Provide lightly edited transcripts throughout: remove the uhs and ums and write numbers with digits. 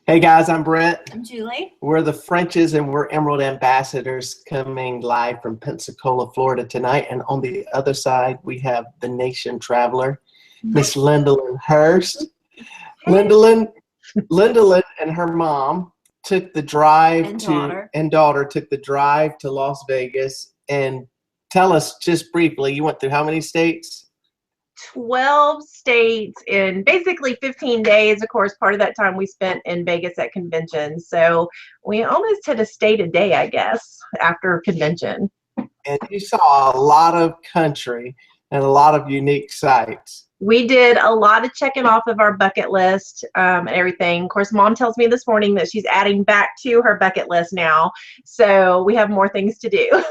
Hey guys, I'm Brett. I'm Julie. We're the Frenches and we're Emerald Ambassadors coming live from Pensacola, Florida tonight. And on the other side, we have the Nation Traveler, Miss Lindalyn Hurst. Lindalyn and her mom took the drive and daughter took the drive to Las Vegas. And tell us just briefly, you went through how many states? 12 states in basically 15 days. Of course, part of that time we spent in Vegas at convention. So we almost hit a state a day, I guess, after convention. And you saw a lot of country and a lot of unique sights. We did a lot of checking off of our bucket list and everything. Of course, Mom tells me this morning that she's adding back to her bucket list now. So we have more things to do.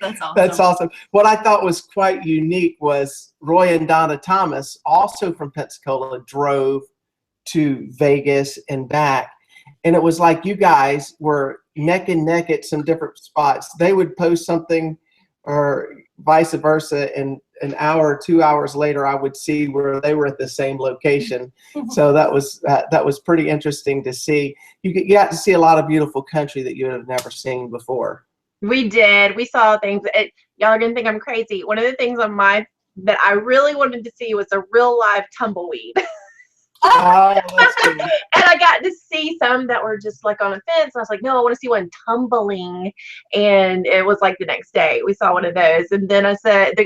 That's awesome. That's awesome. What I thought was quite unique was Roy and Donna Thomas, also from Pensacola, drove to Vegas and back. And it was like you guys were neck and neck at some different spots. They would post something or vice versa, and an hour or 2 hours later, I would see where they were at the same location. So that was pretty interesting to see. You got to see a lot of beautiful country that you would have never seen before. We did. We saw things. Y'all are gonna think I'm crazy. One of the things on that I really wanted to see was a real live tumbleweed. Oh, that's cool. And I got to see some that were just like on a fence. And I was like, no, I want to see one tumbling. And it was like the next day we saw one of those. And then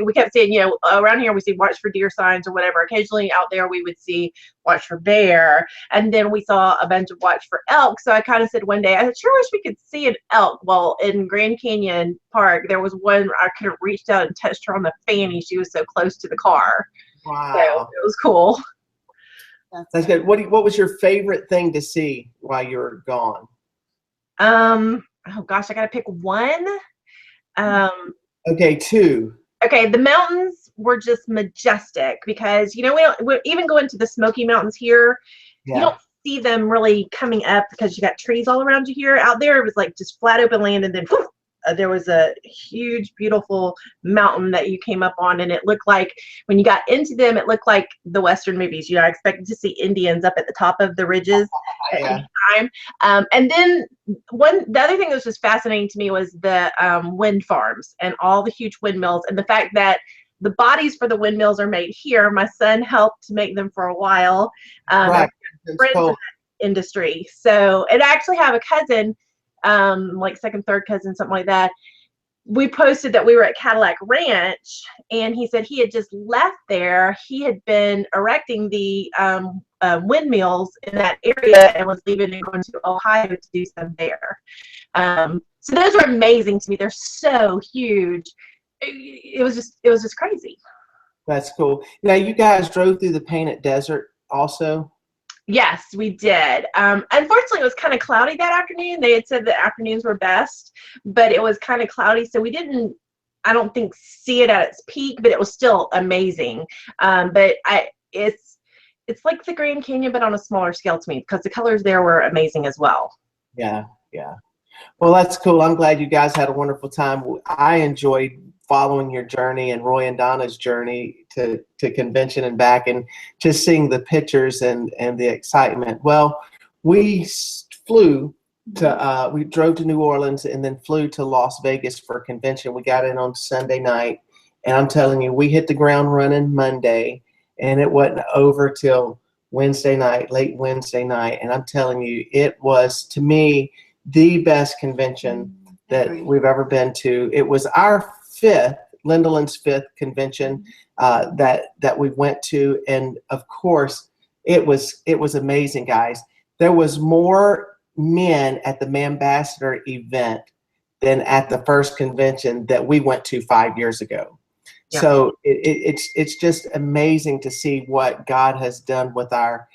we kept saying, around here we see watch for deer signs or whatever. Occasionally out there we would see watch for bear. And then we saw a bunch of watch for elk. So I kind of said one day, I sure wish we could see an elk. Well, in Grand Canyon Park, there was one I could have reached out and touched her on the fanny. She was so close to the car. Wow. So it was cool. That's good. What was your favorite thing to see while you were gone? Oh gosh, I gotta pick one. Okay, two. Okay, the mountains were just majestic because we even go into the Smoky Mountains here. Yeah. You don't see them really coming up because you got trees all around you here. Out there, it was like just flat open land, and then whoosh, there was a huge, beautiful mountain that you came up on, and it looked like when you got into them, it looked like the Western movies. I expected to see Indians up at the top of the ridges at any time. And then the other thing that was just fascinating to me was the wind farms and all the huge windmills, and the fact that the bodies for the windmills are made here. My son helped to make them for a while. Right. Friends in that industry. So, and I actually have a cousin, like second, third cousin, something like that. We posted that we were at Cadillac Ranch, and he said he had just left there. He had been erecting the windmills in that area and was leaving and going to Ohio to do some there. So those are amazing to me. They're so huge. It was just crazy. That's cool. Now you guys drove through the Painted Desert also? Yes, we did. Unfortunately, it was kind of cloudy that afternoon. They had said the afternoons were best, but it was kind of cloudy, so we didn't, I don't think, see it at its peak, but it was still amazing. It's like the Grand Canyon, but on a smaller scale to me, because the colors there were amazing as well. Yeah, yeah. Well, that's cool. I'm glad you guys had a wonderful time. I enjoyed following your journey and Roy and Donna's journey to convention and back, and just seeing the pictures and the excitement. Well, we drove to New Orleans and then flew to Las Vegas for a convention. We got in on Sunday night, and I'm telling you, we hit the ground running Monday, and it wasn't over till Wednesday night, late Wednesday night. And I'm telling you, it was, to me, the best convention that we've ever been to. It was our Lindalyn's fifth convention that we went to, and of course it was amazing, guys. There was more men at the Mambassador event than at the first convention that we went to 5 years ago. Yeah. So it's just amazing to see what God has done with our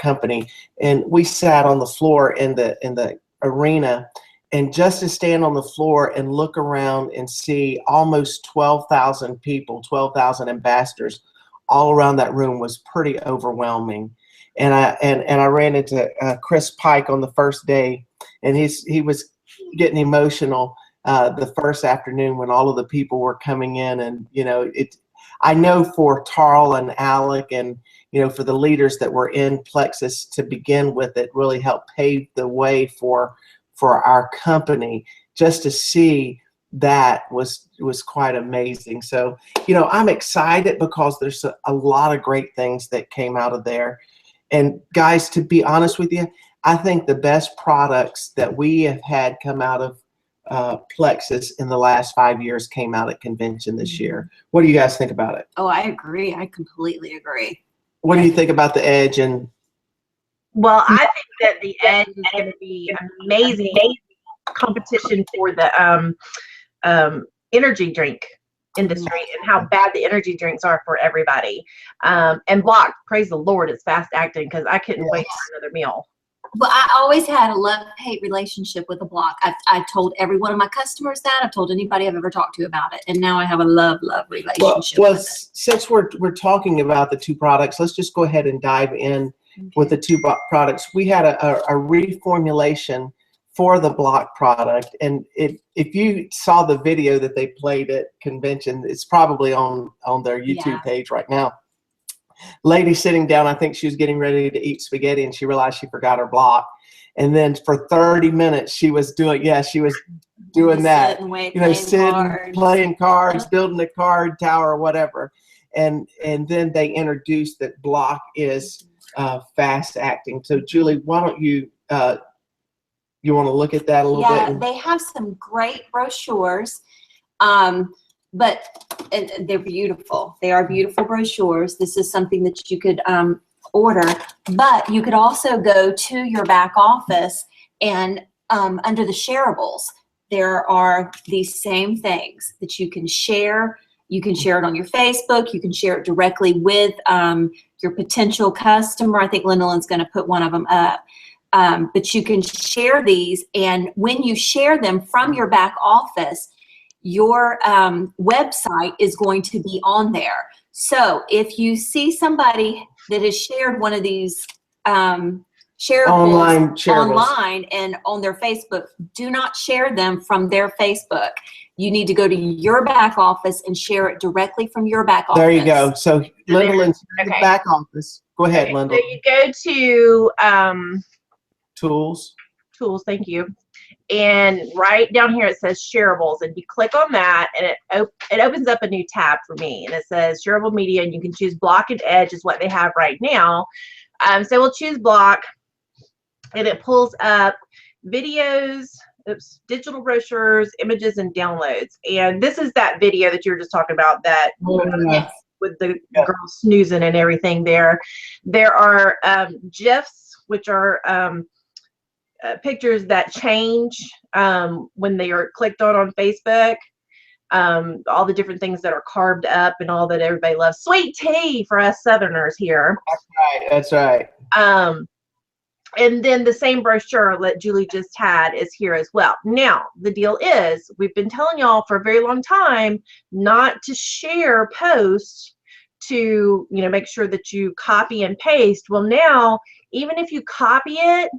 company. And we sat on the floor in the arena, and just to stand on the floor and look around and see almost 12,000 people, 12,000 ambassadors all around that room was pretty overwhelming. And I ran into Chris Pike on the first day, and he was getting emotional the first afternoon when all of the people were coming in. And I know for Tarl and Alec and for the leaders that were in Plexus to begin with, it really helped pave the way for our company. Just to see that was quite amazing. So, I'm excited because there's a lot of great things that came out of there. And guys, to be honest with you, I think the best products that we have had come out of Plexus in the last 5 years came out at convention this year. What do you guys think about it? Oh, I agree. I completely agree. What do you think about the Edge? And well, I think that the Edge is going to be amazing competition for the energy drink industry and how bad the energy drinks are for everybody. And Block, praise the Lord, is fast acting because I couldn't wait for another meal. Well, I always had a love-hate relationship with the Block. I've told every one of my customers that. I've told anybody I've ever talked to about it. And now I have a love relationship with it. Since we're talking about the two products, let's just go ahead and dive in with the two products. We had a reformulation for the Block product. And if you saw the video that they played at convention, it's probably on their YouTube page right now. Lady sitting down, I think she was getting ready to eat spaghetti and she realized she forgot her block. And then for 30 minutes she was doing that. Sitting, playing cards, building a card tower or whatever. And then they introduced that Block is fast acting. So Julie, why don't you you want to look at that a little bit? Yeah, they have some great brochures. But they're beautiful. They are beautiful brochures. This is something that you could order, but you could also go to your back office and under the shareables, there are these same things that you can share. You can share it on your Facebook. You can share it directly with your potential customer. I think Linda's going to put one of them up. But you can share these, and when you share them from your back office, your website is going to be on there. So if you see somebody that has shared one of these shareables online and on their Facebook, do not share them from their Facebook. You need to go to your back office and share it directly from your back office. There you go. So Linda, in the back office. Go ahead, Linda. So you go to Tools. Thank you. And right down here it says shareables, and you click on that and it opens up a new tab for me, and it says shareable media, and you can choose Block and Edge is what they have right now. So we'll choose Block, and it pulls up videos, digital brochures, images, and downloads. And this is that video that you were just talking about, that with the girl snoozing and everything there. There are GIFs, which are pictures that change when they are clicked on Facebook. All the different things that are carved up and all that everybody loves. Sweet tea for us Southerners here. That's right. And then the same brochure that Julie just had is here as well. Now, the deal is, we've been telling y'all for a very long time not to share posts, to make sure that you copy and paste. Well, now, even if you copy it,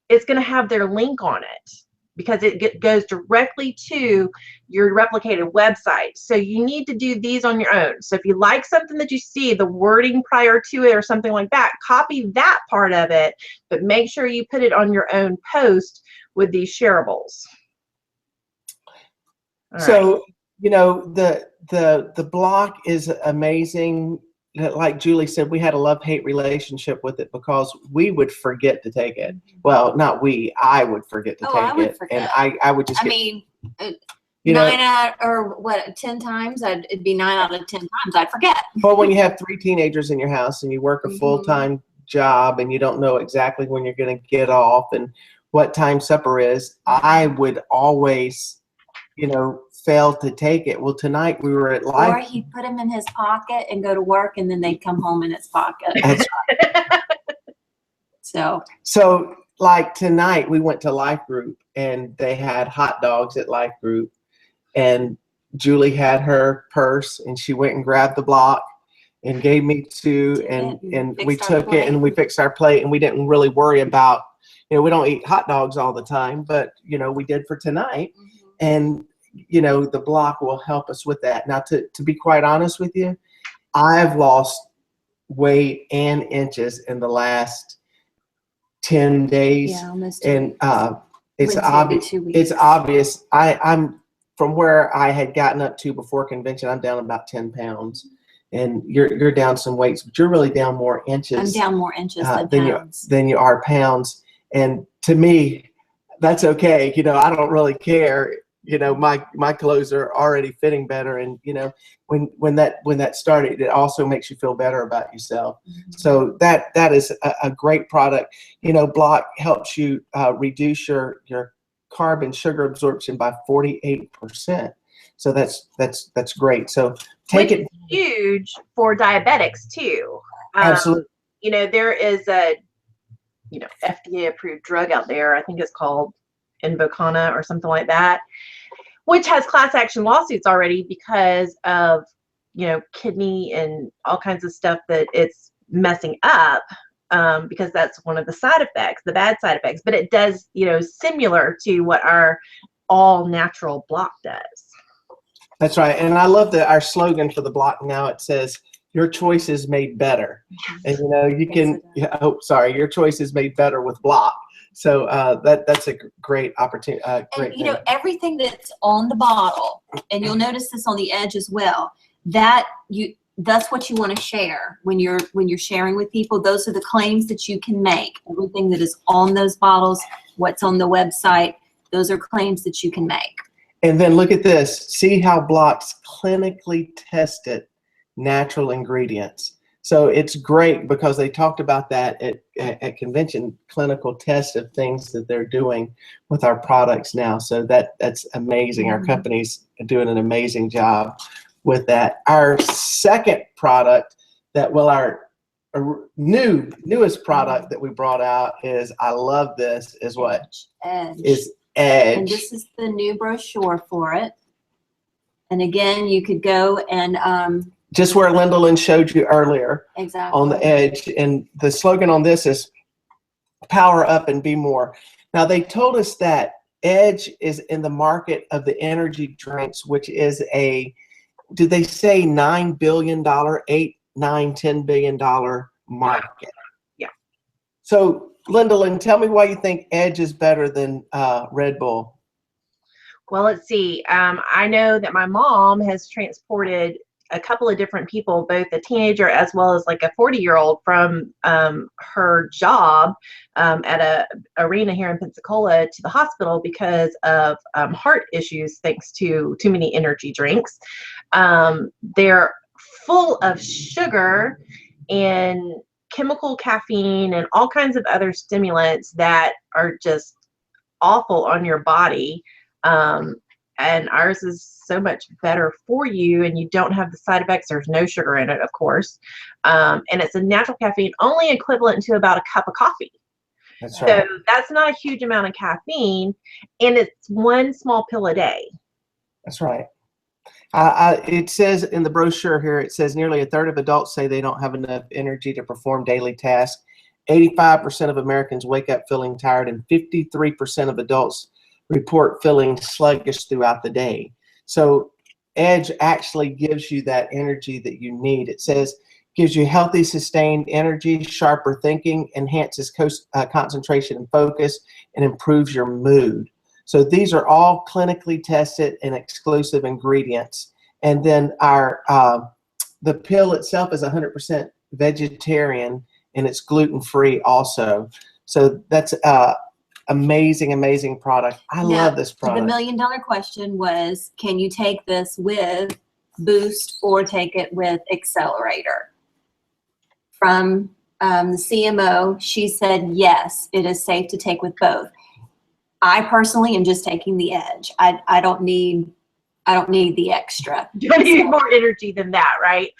it's going to have their link on it because it goes directly to your replicated website. So you need to do these on your own. So if you like something that you see, the wording prior to it or something like that, copy that part of it, but make sure you put it on your own post with these shareables. So, the Block is amazing. Like Julie said, we had a love-hate relationship with it because we would forget to take it. Well, not we, I would forget to take it. Forget. And I would just 10 times, it'd be 9 out of 10 times I'd forget. Well, when you have 3 teenagers in your house and you work a full-time job and you don't know exactly when you're going to get off and what time supper is, I would always, fail to take it. Well, tonight we were at Life. Or he'd put them in his pocket and go to work, and then they'd come home in his pocket. That's right. So like tonight we went to Life Group and they had hot dogs at Life Group, and Julie had her purse and she went and grabbed the Block and gave me 2, and we took it and we fixed our plate, and we didn't really worry about, we don't eat hot dogs all the time, but we did for tonight. And the Block will help us with that. Now, to be quite honest with you, I've lost weight and inches in the last 10 days. Yeah, almost. And it's Wednesday, obvious. 2 weeks. It's obvious. I'm from where I had gotten up to before convention. I'm down about 10 pounds, and you're down some weights, but you're really down more inches. I'm down more inches than pounds. Than you are pounds. And to me, that's okay. You know, I don't really care. You know, my clothes are already fitting better, and you know, when that started, it also makes you feel better about yourself. Mm-hmm. So that is a great product. You know, Block helps you reduce your carb and sugar absorption by 48%. So that's great. So Which is huge for diabetics too. Absolutely. You know, there is a FDA approved drug out there. I think it's called Invokana or something like that, which has class action lawsuits already because of, you know, kidney and all kinds of stuff that it's messing up, because that's one of the side effects, the bad side effects. But it does, you know, similar to what our all natural Block does. That's right. And I love that our slogan for the Block now, it says, your choice is made better. And you know, you can, your choice is made better with Block. So that's a great opportunity. Great and you know, everything that's on the bottle, and you'll notice this on the edge as well, that's what you want to share when you're sharing with people. Those are the claims that you can make. Everything that is on those bottles, what's on the website, those are claims that you can make. And then look at this. See how Block's clinically tested natural ingredients. So it's great because they talked about that at convention, clinical tests of things that they're doing with our products now. So that's amazing. Mm-hmm. Our company's doing an amazing job with that. Our second product our newest product that we brought out is, I love this, is what? Edge. Is Edge. And this is the new brochure for it. And again, you could go and just where Linda Lynn showed you earlier. Exactly. On the Edge. And the slogan on this is power up and be more. Now they told us that Edge is in the market of the energy drinks, which is did they say $9 billion, $8, $9, $10 billion market? Yeah. So Linda Lynn, tell me why you think Edge is better than Red Bull. Well, let's see. I know that my mom has transported a couple of different people, both a teenager as well as like a 40-year-old, from her job at a arena here in Pensacola to the hospital because of heart issues, thanks to too many energy drinks. They're full of sugar and chemical caffeine and all kinds of other stimulants that are just awful on your body. And ours is so much better for you, and you don't have the side effects. There's no sugar in it, of course. And it's a natural caffeine, only equivalent to about a cup of coffee. That's right. So that's not a huge amount of caffeine, and it's one small pill a day. That's right. It says in the brochure here, it says nearly a third of adults say they don't have enough energy to perform daily tasks. 85% of Americans wake up feeling tired, and 53% of adults report feeling sluggish throughout the day. So Edge actually gives you that energy that you need. It says gives you healthy, sustained energy, sharper thinking, enhances concentration and focus, and improves your mood. So these are all clinically tested and exclusive ingredients. And then our the pill itself is 100% vegetarian, and it's gluten-free also. So that's amazing product. I love this product. The million-dollar question was, can you take this with Boost or take it with Accelerator? From the CMO, she said yes, it is safe to take with both. I personally am just taking the Edge. I don't need the extra. You don't need more energy than that, right?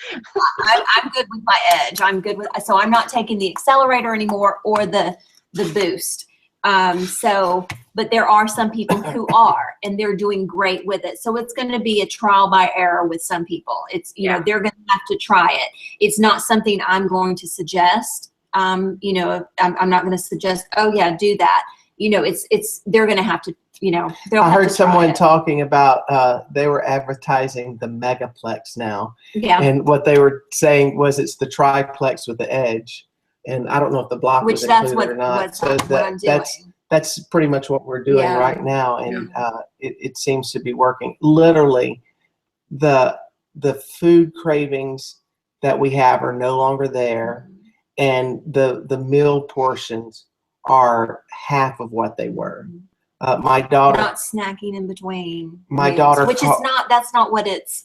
I'm good with my Edge. I'm good with, so I'm not taking the Accelerator anymore or the Boost. But there are some people who are, and they're doing great with it. So it's going to be a trial by error with some people. It's, you know, they're going to have to try it. It's not something I'm going to suggest. You know, I'm not going to suggest, oh yeah, do that. You know, they're going to have to you know, they'll I have heard to try someone it. talking about they were advertising the megaplex now, Yeah, and what they were saying was it's the triplex with the edge, and I don't know if the block which was that's included or not. what I'm doing. That's pretty much what we're doing Yeah. right now, and it seems to be working. Literally, the food cravings that we have are no longer there, and the meal portions are half of what they were. My daughter, Not snacking in between. my meals, daughter, which is not. That's not what it's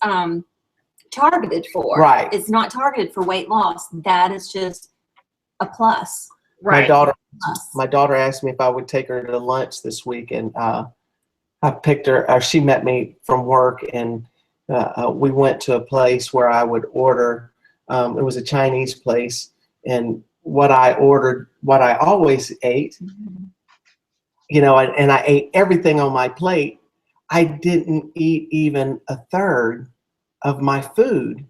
targeted for. Right. It's not targeted for weight loss. That is just a plus. Right. My daughter asked me if I would take her to lunch this week, and I picked her. She met me from work, and we went to a place where I would order. It was a Chinese place, and what I ordered, what I always ate, you know, and I ate everything on my plate. I didn't eat even a third of my food,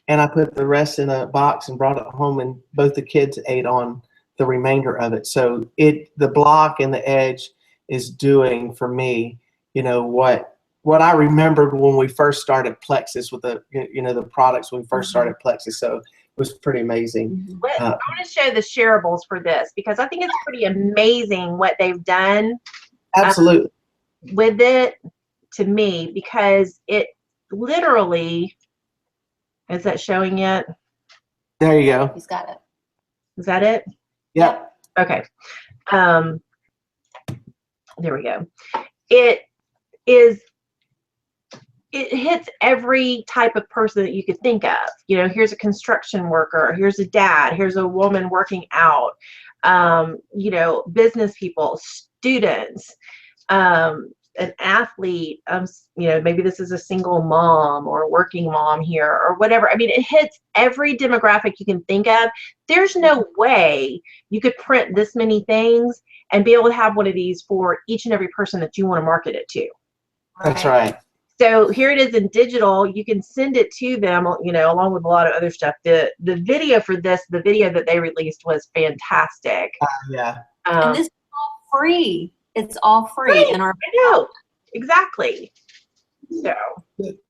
and I put the rest in a box and brought it home, and both the kids ate on the remainder of it. So the block and the edge is doing for me, you know, what I remembered when we first started Plexus with the, you know, the products when we first started Plexus. So it was pretty amazing. I want to show the shareables for this because I think it's pretty amazing what they've done. Absolutely. With it, to me, because it literally, is that showing yet? There you go. He's got it. Is that it? Yep. Okay. There we go. It hits every type of person that you could think of. You know, here's a construction worker, here's a dad, here's a woman working out, you know, business people, students, an athlete, you know, maybe this is a single mom or a working mom here or whatever. I mean, it hits every demographic you can think of. There's no way you could print this many things and be able to have one of these for each and every person that you want to market it to. That's right. So here it is in digital. You can send it to them, you know, along with a lot of other stuff. The video for this, the video that they released was fantastic. Yeah. And this is all free. It's all free in our. I know, exactly.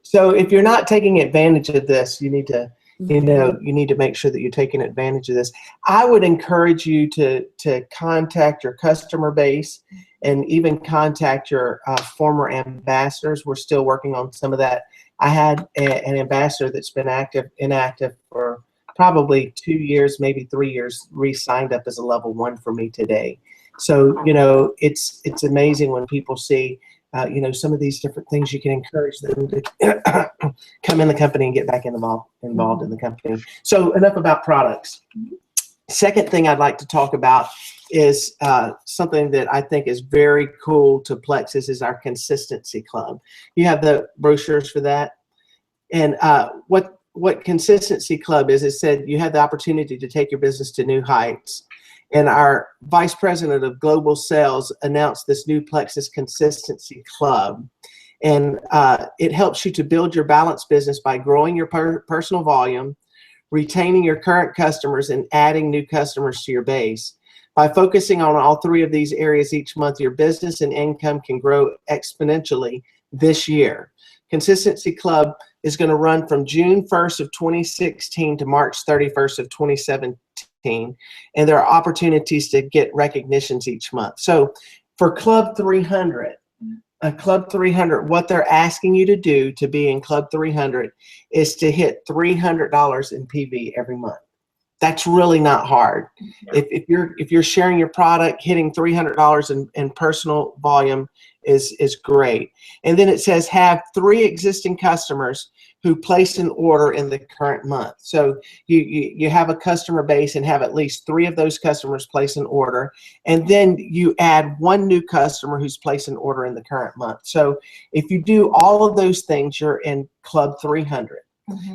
So if you're not taking advantage of this, you need to, you know, you need to make sure that you're taking advantage of this. I would encourage you to contact your customer base and even contact your former ambassadors. We're still working on some of that. I had an ambassador that's been inactive for probably 2 years, maybe 3 years, re-signed up as a level 1 for me today. So, you know, it's amazing when people see, you know, some of these different things. You can encourage them to come in the company and get back involved in the company. So enough about products. Second thing I'd like to talk about is something that I think is very cool to Plexus is our Consistency Club. You have the brochures for that. And what Consistency Club is, it said you have the opportunity to take your business to new heights. And our Vice President of Global Sales announced this new Plexus Consistency Club. And it helps you to build your balanced business by growing your personal volume, retaining your current customers, and adding new customers to your base. By focusing on all three of these areas each month, your business and income can grow exponentially this year. Consistency Club is going to run from June 1st of 2016 to March 31st of 2017. And there are opportunities to get recognitions each month. So for Club 300, what they're asking you to do to be in Club 300 is to hit $300 in PV every month. That's really not hard. If you're sharing your product, hitting $300 in personal volume is great. And then it says have 3 existing customers who placed an order in the current month. So you have a customer base and have at least 3 of those customers place an order, and then you add 1 new customer who's placed an order in the current month. So if you do all of those things, you're in Club 300.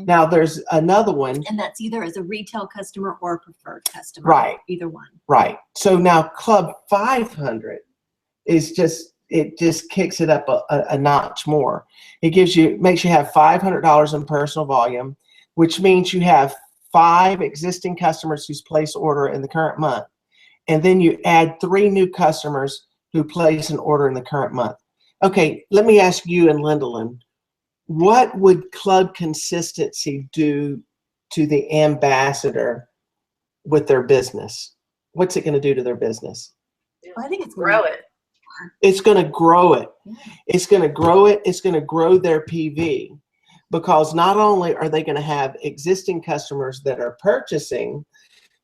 Now there's another one. And that's either as a retail customer or a preferred customer. Right. Either one. Right. So now Club 500 is it just kicks it up a notch more. It makes you have $500 in personal volume, which means you have 5 existing customers who's placed order in the current month. And then you add 3 new customers who place an order in the current month. Okay, let me ask you and Lindalyn, what would Club Consistency do to the ambassador with their business? What's it going to do to their business? I think it's Grow it. It's going to grow it. Yeah. It's going to grow it. It's going to grow their PV, because not only are they going to have existing customers that are purchasing,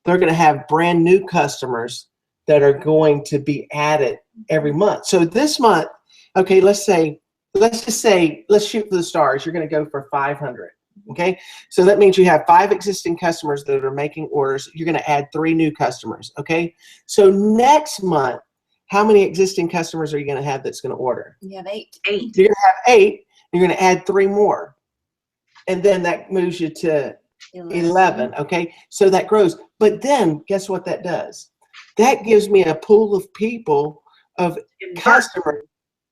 they're going to have brand new customers that are going to be added every month. So this month, okay, let's shoot for the stars. You're going to go for 500. Okay, so that means you have 5 existing customers that are making orders. You're going to add 3 new customers. Okay, so next month, how many existing customers are you going to have that's going to order? You have 8. You're going to have 8. You're going to add 3 more, and then that moves you to 11. Okay, so that grows. But then guess what that does? That gives me a pool of people, of customers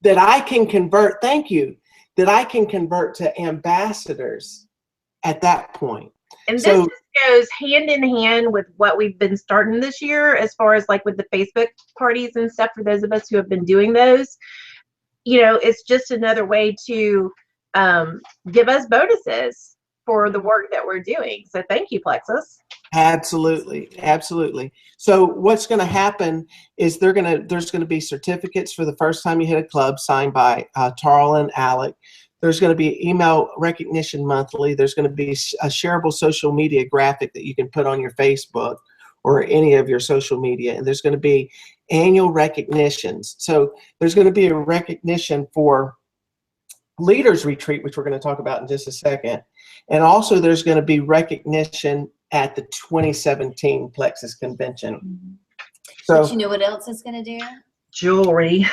that I can convert. Thank you. That I can convert to ambassadors at that point. And this just goes hand in hand with what we've been starting this year, as far as like with the Facebook parties and stuff. For those of us who have been doing those, you know, it's just another way to give us bonuses for the work that we're doing. So thank you, Plexus. Absolutely, absolutely. So what's going to happen is there's going to be certificates for the first time you hit a club, signed by Tarl and Alec. There's going to be email recognition monthly. There's going to be a shareable social media graphic that you can put on your Facebook or any of your social media. And there's going to be annual recognitions. So there's going to be a recognition for Leaders Retreat, which we're going to talk about in just a second. And also there's going to be recognition at the 2017 Plexus Convention. So, but you know what else it's going to do? Jewelry.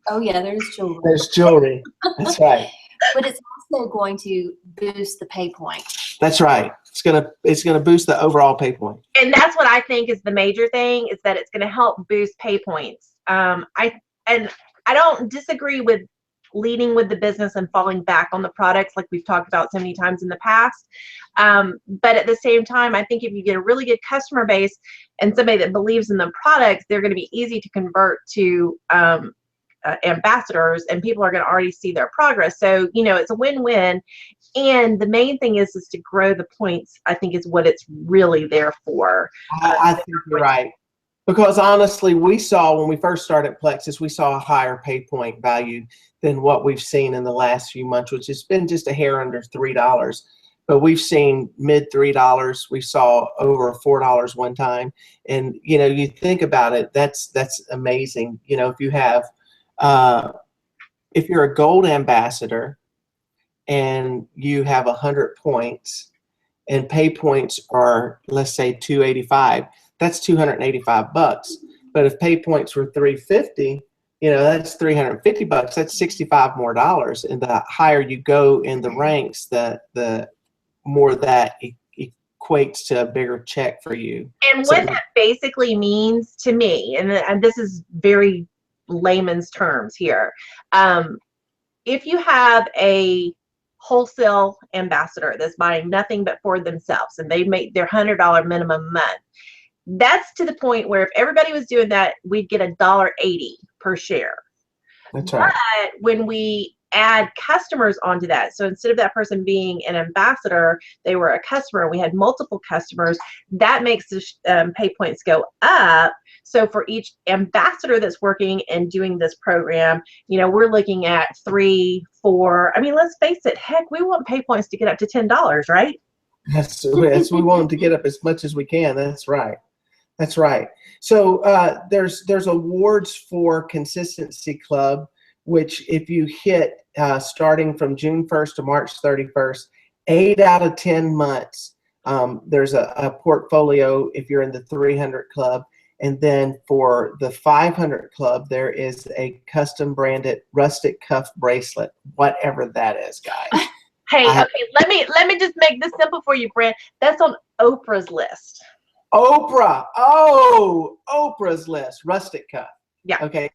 Oh yeah, there's jewelry. There's jewelry. That's right. But it's also going to boost the pay point. That's right. It's gonna boost the overall pay point. And that's what I think is the major thing, is that it's going to help boost pay points. I don't disagree with leading with the business and falling back on the products like we've talked about so many times in the past. But at the same time, I think if you get a really good customer base and somebody that believes in the products, they're going to be easy to convert to ambassadors, and people are going to already see their progress. So, you know, it's a win-win. And the main thing is to grow the points, I think, is what it's really there for. I think you're right. Because honestly, we saw when we first started Plexus, we saw a higher pay point value than what we've seen in the last few months, which has been just a hair under $3. But we've seen mid $3. We saw over $4 one time. And, you know, you think about it, that's amazing. You know, if you have, if you're a gold ambassador and you have 100 points and pay points are, let's say, 285, that's $285. But if pay points were 350, you know, that's $350. That's $65 more. And the higher you go in the ranks, the more that equates to a bigger check for you. And what that basically means to me, and this is very layman's terms here, if you have a wholesale ambassador that's buying nothing but for themselves, and they make their $100 minimum a month, that's to the point where if everybody was doing that, we'd get $1.80 per share. That's right. But when we add customers onto that, so instead of that person being an ambassador, they were a customer, we had multiple customers, that makes the pay points go up. So for each ambassador that's working and doing this program, you know, we're looking at 3, 4, I mean, let's face it, heck, we want pay points to get up to $10, right? Yes, we want them to get up as much as we can. That's right. That's right. So there's awards for Consistency Club, which if you hit starting from June 1st to March 31st, 8 out of 10 months, there's a portfolio if you're in the 300 club. And then for the 500 club, there is a custom branded rustic cuff bracelet, whatever that is, guys. Hey, okay, let me just make this simple for you, Brent. That's on Oprah's list. Oprah. Oh, Oprah's list. Rustic cuff. Yeah. Okay.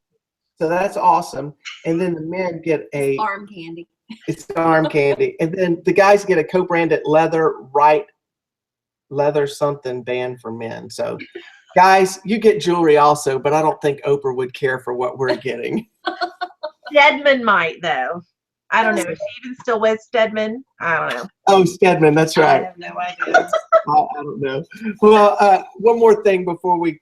So that's awesome. And then the men get a arm candy. It's arm candy. And then the guys get a co-branded leather something band for men. So guys, you get jewelry also, but I don't think Oprah would care for what we're getting. Stedman might though. I don't know. Is she even still with Stedman? I don't know. Oh, Stedman, that's I right. have no idea. I don't know. Well, one more thing before we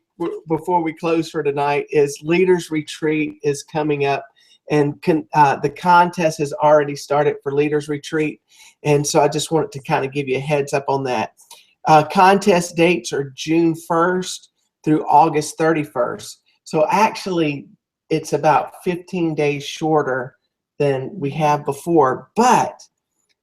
close for tonight is Leaders Retreat is coming up, and the contest has already started for Leaders Retreat, and so I just wanted to kind of give you a heads up on that. Contest dates are June 1st through August 31st. So actually, it's about 15 days shorter than we have before, but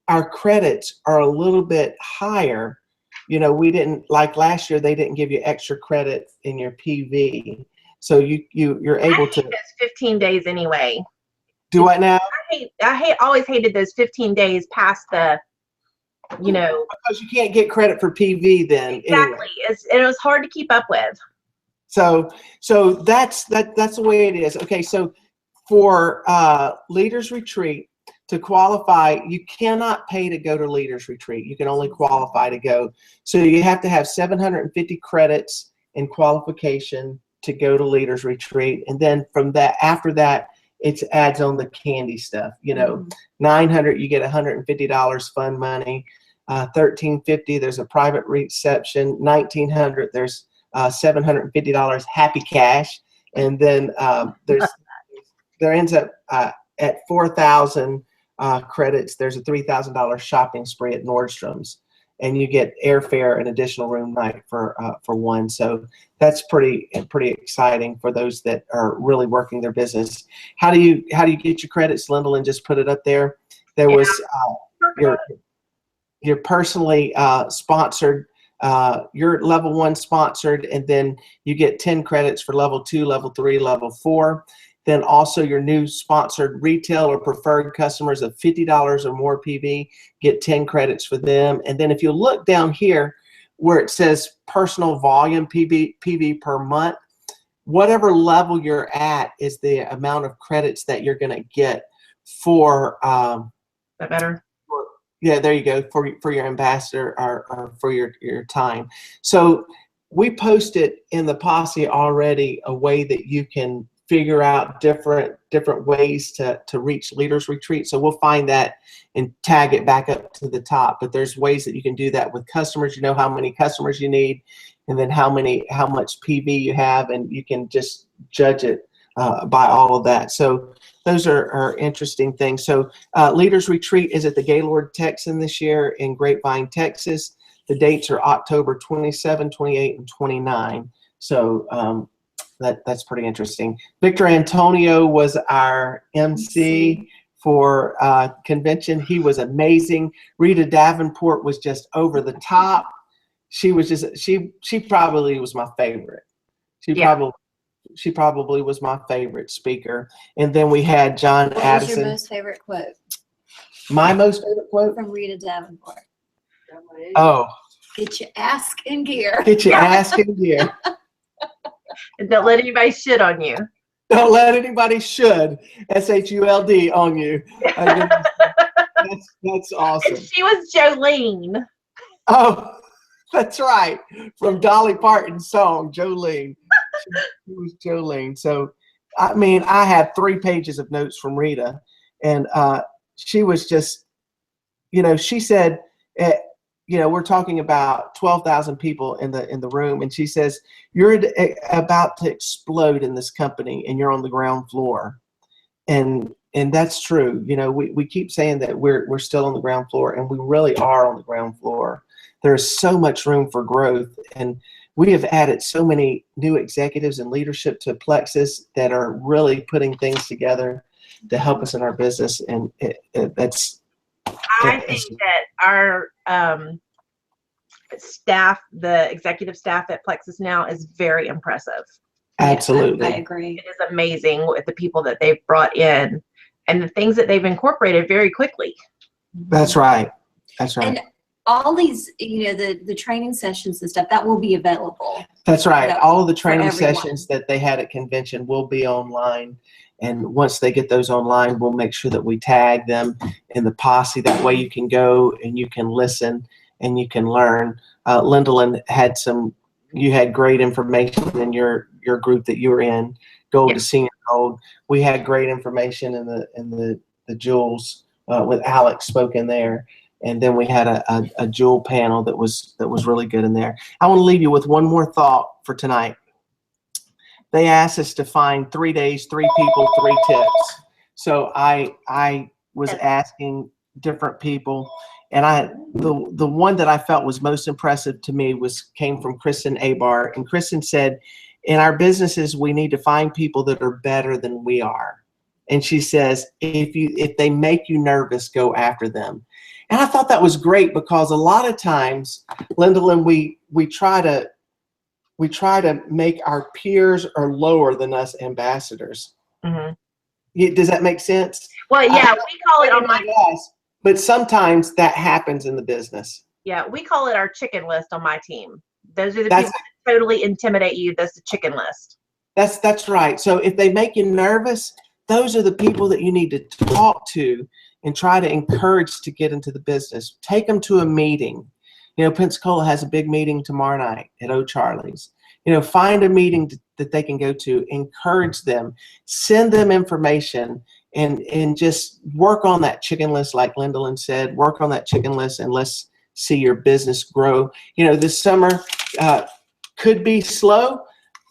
our credits are a little bit higher. You know, we didn't, like last year, they didn't give you extra credit in your PV. So you're able to. Those 15 days anyway. Do what now? Always hated those 15 days past the, you know. Because you can't get credit for PV then. Exactly. Anyway. It was hard to keep up with. So that's the way it is. Okay, so for Leaders Retreat, to qualify, you cannot pay to go to Leaders Retreat. You can only qualify to go. So you have to have 750 credits in qualification to go to Leaders Retreat. And then from that, after that, it adds on the candy stuff. You know, 900, you get $150 fund money. 1350, there's a private reception. 1900, there's $750 happy cash. And then there ends up at 4,000 credits, there's a $3,000 shopping spree at Nordstrom's, and you get airfare and additional room night for one. So that's pretty exciting for those that are really working their business. How do you get your credits, Lyndall, and just put it up there? There was your personally sponsored. You're level 1 sponsored, and then you get 10 credits for level 2, level 3, level 4. Then also your new sponsored retail or preferred customers of $50 or more PV get 10 credits for them. And then if you look down here where it says personal volume PV per month, whatever level you're at is the amount of credits that you're going to get for. That better? Yeah, there you go, for your ambassador or for your time. So we posted in the Posse already a way that you can figure out different ways to reach Leaders Retreat. So we'll find that and tag it back up to the top. But there's ways that you can do that with customers. You know how many customers you need, and then how much PV you have, and you can just judge it by all of that. So those are interesting things. So Leaders Retreat is at the Gaylord Texan this year in Grapevine, Texas. The dates are October 27, 28, and 29. So that's pretty interesting. Victor Antonio was our MC for convention. He was amazing. Rita Davenport was just over the top. She was just she probably was my favorite. She probably was my favorite speaker. And then we had John What Addison. was your most favorite quote? My most favorite quote? From Rita Davenport. Oh. Get your ass in gear. Get your ass in gear. And don't let anybody shit on you. Don't let anybody shuld, S-H-U-L-D, on you. That's awesome. And she was Jolene. Oh, that's right. From Dolly Parton's song, Jolene. She was Jolene. So, I mean, I had 3 pages of notes from Rita, and she was just, you know, she said, you know, we're talking about 12,000 people in the room, and she says, you're about to explode in this company, and you're on the ground floor. And that's true. You know, we keep saying that we're still on the ground floor, and we really are on the ground floor. There's so much room for growth, and we have added so many new executives and leadership to Plexus that are really putting things together to help us in our business, and I think that our staff, the executive staff at Plexus now, is very impressive. Absolutely. I agree. It is amazing with the people that they've brought in and the things that they've incorporated very quickly. That's right. That's right. And all these, you know, the training sessions and stuff, that will be available. That's right. All of the training everyone. sessions that they had at convention will be online. And once they get those online, we'll make sure that we tag them in the Posse. That way you can go and you can listen and you can learn. Lyndall had you had great information in your your group that you were in, Gold Yeah. to Senior Gold. We had great information in the jewels with Alex spoken there. And then we had a jewel panel that was really good in there. I want to leave you with one more thought for tonight. They asked us to find 3 days, 3 people, 3 tips. So I was asking different people, and the one that I felt was most impressive to me came from Kristen Abar. And Kristen said, in our businesses, we need to find people that are better than we are. And she says, if they make you nervous, go after them. And I thought that was great, because a lot of times, Lyndalyn, we try to make our peers or lower than us ambassadors. Mm-hmm. Does that make sense? Well, yeah, we call it on my list, but sometimes that happens in the business. Yeah, we call it our chicken list on my team. Those are the people that totally intimidate you. That's the chicken list. That's right. So if they make you nervous, those are the people that you need to talk to and try to encourage to get into the business. Take them to a meeting. You know, Pensacola has a big meeting tomorrow night at O'Charlie's. You know, find a meeting that they can go to, encourage them, send them information, and just work on that chicken list, like Lyndalyn said. Work on that chicken list, and let's see your business grow. You know, this summer could be slow,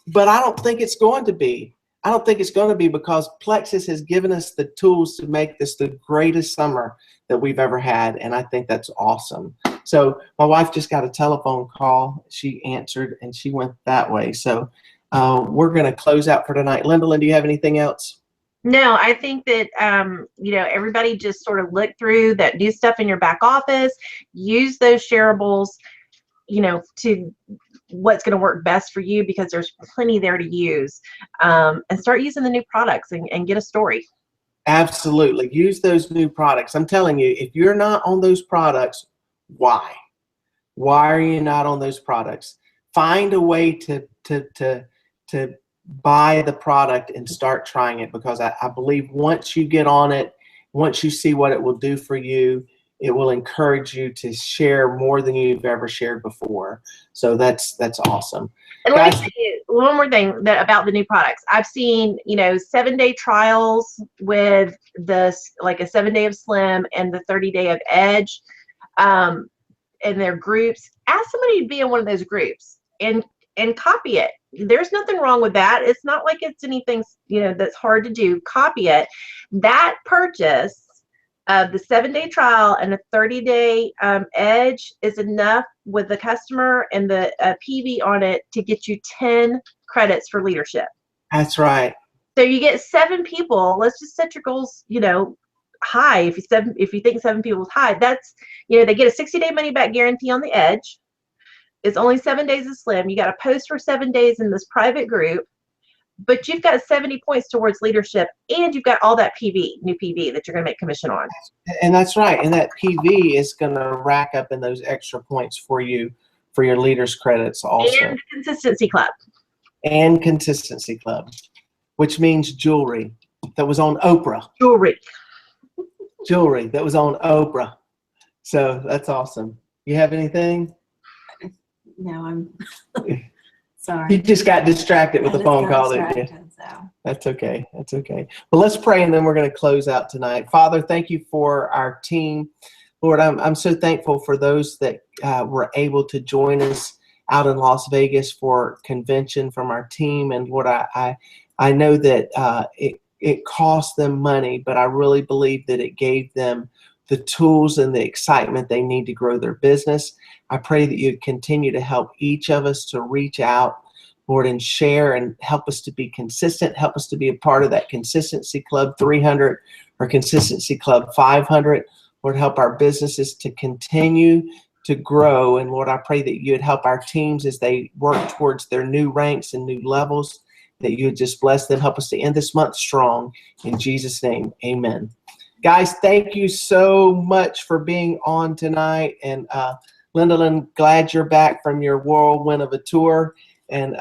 but I don't think it's going to be. I don't think it's going to be, because Plexus has given us the tools to make this the greatest summer that we've ever had, and I think that's awesome. So my wife just got a telephone call. She answered, and she went that way. So we're going to close out for tonight. Lyndalyn, do you have anything else? No, I think that, you know, everybody just sort of look through that new stuff in your back office, use those shareables, you know, to what's going to work best for you, because there's plenty there to use, and start using the new products and get a story. Absolutely. Use those new products. I'm telling you, if you're not on those products, why? Why are you not on those products? Find a way to buy the product and start trying it, because I believe once you get on it, once you see what it will do for you, it will encourage you to share more than you've ever shared before. So that's awesome. And let me tell you one more thing about the new products. I've seen, you know, 7-day trials with like a 7-day of Slim and the 30-day of Edge, and their groups. Ask somebody to be in one of those groups and copy it. There's nothing wrong with that. It's not like it's anything, you know, that's hard to do. Copy it. That purchase of the 7-day trial and a 30-day Edge is enough with the customer and the PV on it to get you 10 credits for leadership. That's right. So you get 7 people. Let's just set your goals, you know, high. If you think 7 people is high, that's, you know, they get a 60-day money back guarantee on the Edge. It's only 7 days of Slim. You got to post for 7 days in this private group, but you've got 70 points towards leadership, and you've got all that new PV that you're going to make commission on. And that's right. And that PV is going to rack up in those extra points for you for your leaders credits also. And Consistency Club. And Consistency Club, which means jewelry that was on Oprah. Jewelry that was on Oprah. So that's awesome. You have anything? No, I'm sorry. You just got distracted with the phone call. So. That's okay. That's okay. Well, let's pray, and then we're going to close out tonight. Father, thank you for our team. Lord, I'm so thankful for those that were able to join us out in Las Vegas for convention from our team. And Lord, I know that it cost them money, but I really believe that it gave them the tools and the excitement they need to grow their business. I pray that you continue to help each of us to reach out, Lord, and share, and help us to be consistent. Help us to be a part of that Consistency Club 300 or Consistency Club 500. Lord, help our businesses to continue to grow. And Lord, I pray that you'd help our teams as they work towards their new ranks and new levels, that you would just bless them. Help us to end this month strong. In Jesus' name, amen. Guys, thank you so much for being on tonight. And Lyndalyn, glad you're back from your whirlwind of a tour. And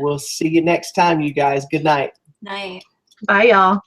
we'll see you next time, you guys. Good night. Night. Bye, y'all.